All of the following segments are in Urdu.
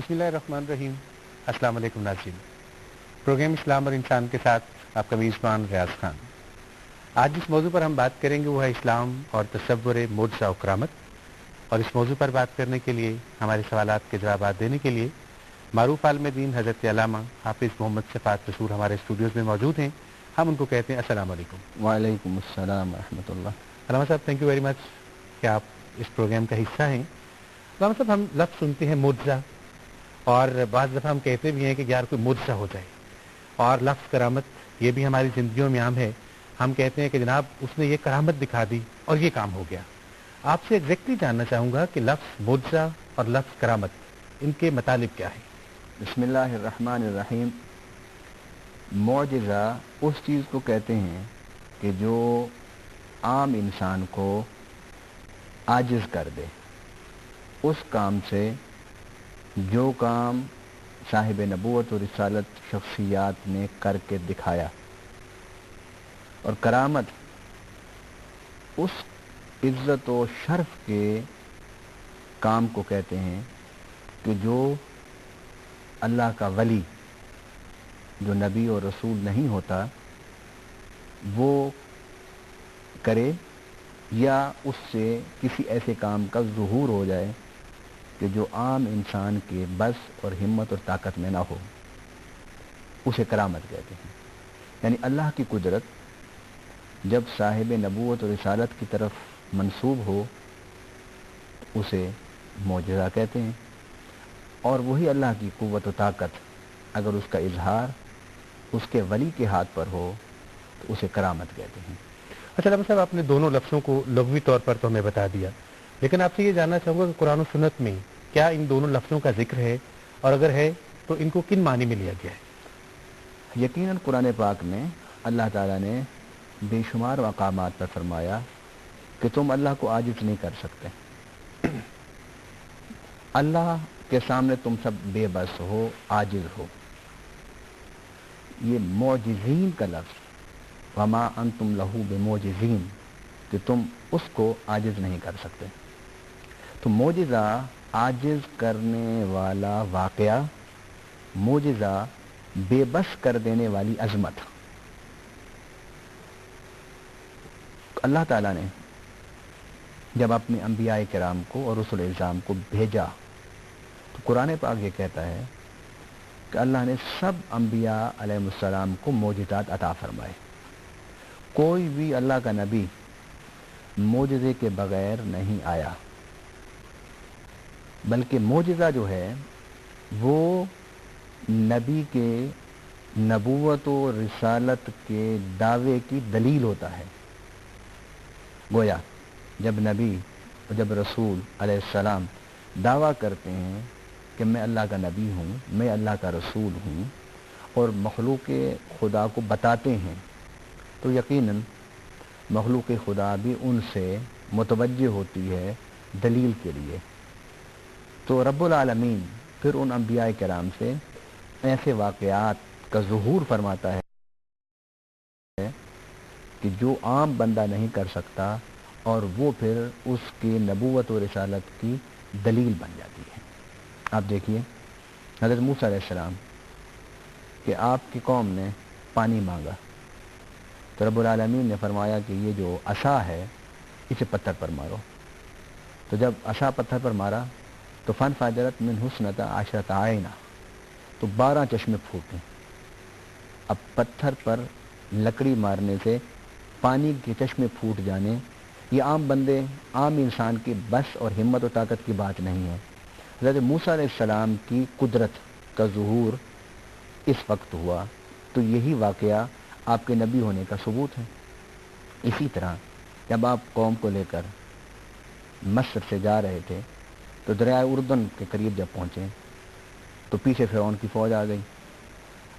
بسم اللہ الرحمن الرحیم. السلام علیکم ناظرین. پروگرام اسلام اور انسان کے ساتھ آپ کا میزبان ریاض خان. آج جس موضوع پر ہم بات کریں گے وہ ہے اسلام اور تصور معجزہ و کرامت. اور اس موضوع پر بات کرنے کے لیے ہمارے سوالات کے جوابات دینے کے لیے معروف عالم دین حضرت علامہ حافظ محمد صفات رسول ہمارے اسٹوڈیوز میں موجود ہیں. ہم ان کو کہتے ہیں السلام علیکم. وعلیکم السلام ورحمۃ اللہ. علامہ صاحب تھینک یو ویری مچ کہ آپ اس پروگرام کا حصہ ہیں. علامہ صاحب ہم لفظ سنتے ہیں معجزہ, اور بعض دفعہ ہم کہتے بھی ہیں کہ یار کوئی معجزہ ہو جائے, اور لفظ کرامت یہ بھی ہماری زندگیوں میں عام ہے. ہم کہتے ہیں کہ جناب اس نے یہ کرامت دکھا دی اور یہ کام ہو گیا. آپ سے ایگزیکٹلی جاننا چاہوں گا کہ لفظ معجزہ اور لفظ کرامت ان کے مطالب کیا ہیں؟ بسم اللہ الرحمن الرحیم. معجزہ اس چیز کو کہتے ہیں کہ جو عام انسان کو عاجز کر دے. اس کام سے جو کام صاحب نبوت و رسالت شخصیات نے کر کے دکھایا. اور کرامت اس عزت و شرف کے کام کو کہتے ہیں کہ جو اللہ کا ولی جو نبی اور رسول نہیں ہوتا وہ کرے, یا اس سے کسی ایسے کام کا ظہور ہو جائے کہ جو عام انسان کے بس اور ہمت اور طاقت میں نہ ہو. اسے کرامت کہتے ہیں. یعنی اللہ کی قدرت جب صاحب نبوت اور رسالت کی طرف منسوب ہو اسے معجزہ کہتے ہیں. اور وہی اللہ کی قوت و طاقت اگر اس کا اظہار اس کے ولی کے ہاتھ پر ہو تو اسے کرامت کہتے ہیں. اچھا علامہ صاحب, آپ نے دونوں لفظوں کو لغوی طور پر تو ہمیں بتا دیا, لیکن آپ سے یہ جاننا چاہوں گا کہ قرآن و سنت میں کیا ان دونوں لفظوں کا ذکر ہے, اور اگر ہے تو ان کو کن معنی میں لیا گیا ہے؟ یقیناً قرآن پاک میں اللہ تعالیٰ نے بے شمار مقامات پر فرمایا کہ تم اللہ کو عاجز نہیں کر سکتے. اللہ کے سامنے تم سب بے بس ہو, عاجز ہو. یہ معجزین کا لفظ وما انتم لہو بمعجزین, کہ تم اس کو عاجز نہیں کر سکتے. تو معجزہ عاجز کرنے والا واقعہ, معجزہ بے بس کر دینے والی عظمت. اللہ تعالیٰ نے جب اپنے انبیاء کرام کو اور رسل اعظام کو بھیجا تو قرآن پاک یہ کہتا ہے کہ اللہ نے سب انبیاء علیہ السلام کو معجزات عطا فرمائے. کوئی بھی اللہ کا نبی معجزے کے بغیر نہیں آیا, بلکہ معجزہ جو ہے وہ نبی کے نبوت و رسالت کے دعوے کی دلیل ہوتا ہے. گویا جب نبی اور جب رسول علیہ السلام دعویٰ کرتے ہیں کہ میں اللہ کا نبی ہوں, میں اللہ کا رسول ہوں, اور مخلوق خدا کو بتاتے ہیں, تو یقیناً مخلوق خدا بھی ان سے متوجہ ہوتی ہے دلیل کے لیے. تو رب العالمین پھر ان انبیاء کرام سے ایسے واقعات کا ظہور فرماتا ہے کہ جو عام بندہ نہیں کر سکتا, اور وہ پھر اس کی نبوت و رسالت کی دلیل بن جاتی ہے. آپ دیکھیے حضرت موسیٰ علیہ السلام کہ آپ کی قوم نے پانی مانگا تو رب العالمین نے فرمایا کہ یہ جو عصا ہے اسے پتھر پر مارو. تو جب عصا پتھر پر مارا تو فانفجرت من حسنتا عشرۃ عینا, تو 12 چشمے پھوٹے. اب پتھر پر لکڑی مارنے سے پانی کے چشمے پھوٹ جانے یہ عام بندے, عام انسان کی بس اور ہمت و طاقت کی بات نہیں ہے. حضرت موسیٰ علیہ السلام کی قدرت کا ظہور اس وقت ہوا, تو یہی واقعہ آپ کے نبی ہونے کا ثبوت ہے. اسی طرح جب آپ قوم کو لے کر مصر سے جا رہے تھے تو دریائے اردن کے قریب جب پہنچے تو پیچھے فرعون کی فوج آ گئی.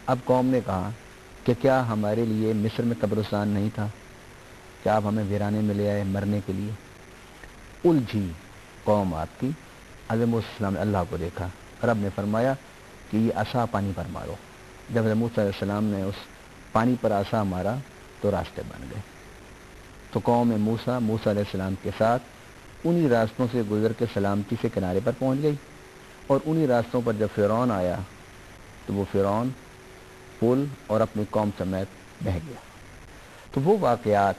اب قوم نے کہا کہ کیا ہمارے لیے مصر میں قبرستان نہیں تھا, کیا آپ ہمیں ویرانے میں لے آئے مرنے کے لیے. الجھی قوم آپ کی. حضرت موسیٰ علیہ السلام نے اللہ کو دیکھا, رب نے فرمایا کہ یہ عصا پانی پر مارو. جب حضرت موسیٰ علیہ السلام نے اس پانی پر عصا مارا تو راستے بن گئے. تو قوم موسیٰ علیہ السلام کے ساتھ انہی راستوں سے گزر کے سلامتی سے کنارے پر پہنچ گئی. اور انہی راستوں پر جب فرعون آیا تو وہ فرعون پل اور اپنی قوم سمیت بہہ گیا۔ تو وہ واقعات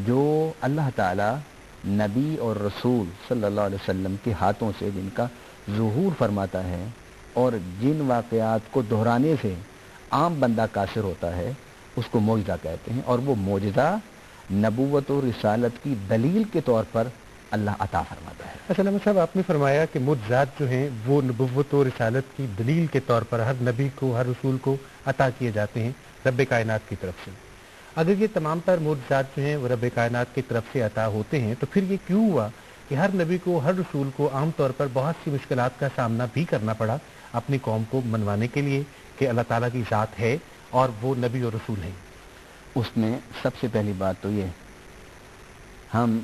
جو اللہ تعالیٰ نبی اور رسول صلی اللہ علیہ وسلم کے ہاتھوں سے جن کا ظہور فرماتا ہے اور جن واقعات کو دہرانے سے عام بندہ قاصر ہوتا ہے اس کو معجزہ کہتے ہیں، اور وہ معجزہ نبوت و رسالت کی دلیل کے طور پر اللہ عطا فرماتا ہے۔ اچھا علامہ صاحب، آپ نے فرمایا کہ معجزات جو ہیں وہ نبوت و رسالت کی دلیل کے طور پر ہر نبی کو، ہر رسول کو عطا کیے جاتے ہیں رب کائنات کی طرف سے۔ اگر یہ تمام تر معجزات جو ہیں وہ رب کائنات کی طرف سے عطا ہوتے ہیں تو پھر یہ کیوں ہوا کہ ہر نبی کو، ہر رسول کو عام طور پر بہت سی مشکلات کا سامنا بھی کرنا پڑا اپنی قوم کو منوانے کے لیے کہ اللہ تعالیٰ کی ذات ہے اور وہ نبی اور رسول ہیں؟ اس میں سب سے پہلی بات تو یہ، ہم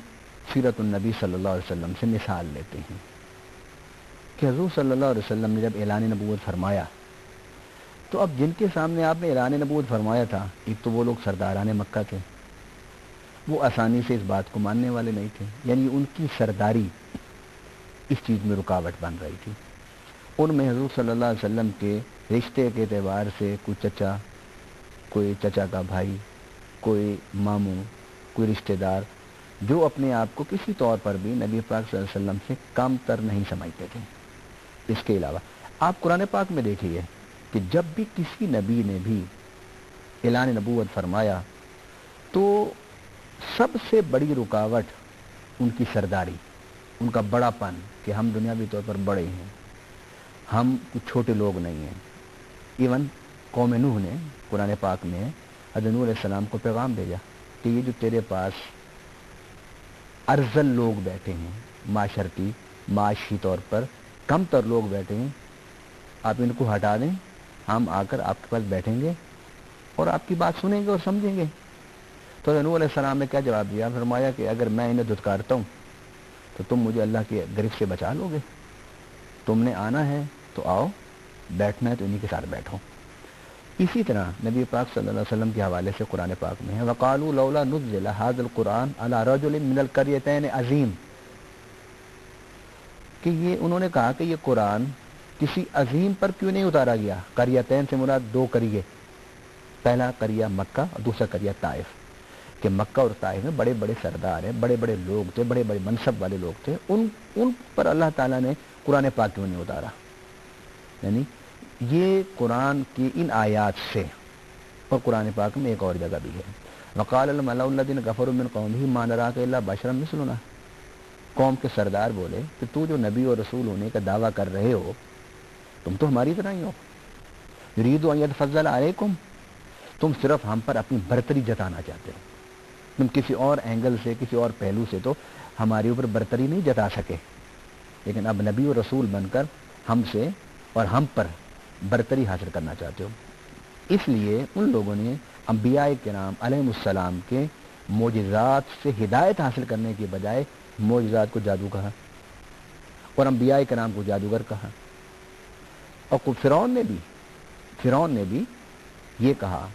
سیرت النبی صلی اللہ علیہ وسلم سے مثال لیتے ہیں کہ حضور صلی اللہ علیہ وسلم نے جب اعلان نبوت فرمایا تو اب جن کے سامنے آپ نے اعلان نبوت فرمایا تھا، ایک تو وہ لوگ سرداران مکہ تھے، وہ آسانی سے اس بات کو ماننے والے نہیں تھے، یعنی ان کی سرداری اس چیز میں رکاوٹ بن رہی تھی۔ ان میں حضور صلی اللہ علیہ وسلم کے رشتے کے اعتبار سے کوئی چچا کا بھائی، کوئی ماموں، کوئی رشتہ دار، جو اپنے آپ کو کسی طور پر بھی نبی پاک صلی اللہ علیہ وسلم سے کم تر نہیں سمجھتے تھے۔ اس کے علاوہ آپ قرآن پاک میں دیکھیے کہ جب بھی کسی نبی نے بھی اعلان نبوت فرمایا تو سب سے بڑی رکاوٹ ان کی سرداری، ان کا بڑا پن کہ ہم دنیاوی طور پر بڑے ہیں، ہم کچھ چھوٹے لوگ نہیں ہیں۔ ایون قوم نوح نے قرآن پاک میں حضرت نوح علیہ السلام کو پیغام بھیجا کہ یہ جو تیرے پاس ارذل لوگ بیٹھے ہیں، معاشی طور پر کم تر لوگ بیٹھے ہیں، آپ ان کو ہٹا دیں، ہم آ کر آپ کے پاس بیٹھیں گے اور آپ کی بات سنیں گے اور سمجھیں گے۔ تو حضرت نوح علیہ السلام نے کیا جواب دیا؟ فرمایا کہ اگر میں انہیں دھتکارتا ہوں تو تم مجھے اللہ کی گرفت سے بچا لو گے، تم نے آنا ہے تو آؤ، بیٹھنا ہے تو انہی کے ساتھ بیٹھو۔ اسی طرح نبی پاک صلی اللہ علیہ وسلم کے حوالے سے قرآن پاک میں ہے وَقَالُوا لَوْلَا نُزِّلَ هَذَا الْقُرْآنُ عَلَىٰ رَجُلٍ مِّنَ الْقَرْيَتَيْنِ عَظِيمٍ، کہ انہوں نے کہا کہ یہ قرآن کسی عظیم پر کیوں نہیں اتارا گیا؟ قریتین سے مراد دو قریے، پہلا قریہ مکہ اور دوسرا قریہ طائف، کہ مکہ اور طائف میں بڑے بڑے سردار ہیں، بڑے بڑے لوگ تھے، بڑے بڑے منصب والے لوگ تھے، ان پر اللہ تعالیٰ نے قرآن پاک کیوں نہیں اتارا؟ یعنی یہ قرآن کی ان آیات سے، اور قرآن پاک میں ایک اور جگہ بھی ہے وقال الملأ الذين كفروا من قومه ما نراك الا بشرا مثلنا، قوم کے سردار بولے کہ تو جو نبی اور رسول ہونے کا دعویٰ کر رہے ہو تم تو ہماری طرح ہی ہو، یرید ان يتفضل علیکم، تم صرف ہم پر اپنی برتری جتانا چاہتے ہو، تم کسی اور اینگل سے، کسی اور پہلو سے تو ہمارے اوپر برتری نہیں جتا سکے، لیکن اب نبی اور رسول بن کر ہم سے اور ہم پر برتری حاصل کرنا چاہتے ہو۔ اس لیے ان لوگوں نے انبیاء کرام علیہ السلام کے معجزات سے ہدایت حاصل کرنے کے بجائے معجزات کو جادو کہا اور انبیاء کرام کو جادوگر کہا، اور فرعون نے بھی یہ کہا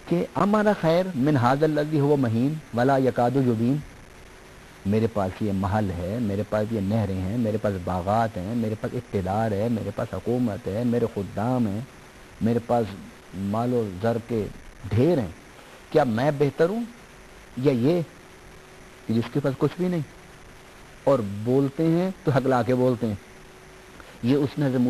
کہ ہمارا خیر من ھذا الذی هو مہین ولا یکاد یبین، میرے پاس یہ محل ہے، میرے پاس یہ نہریں ہیں، میرے پاس باغات ہیں، میرے پاس اقتدار ہے، میرے پاس حکومت ہے، میرے خدام ہیں، میرے پاس مال و زر کے ڈھیر ہیں، کیا میں بہتر ہوں یا یہ کہ جس کے پاس کچھ بھی نہیں اور بولتے ہیں تو حقلا کے بولتے ہیں؟ یہ اس نے حضرت موسیٰ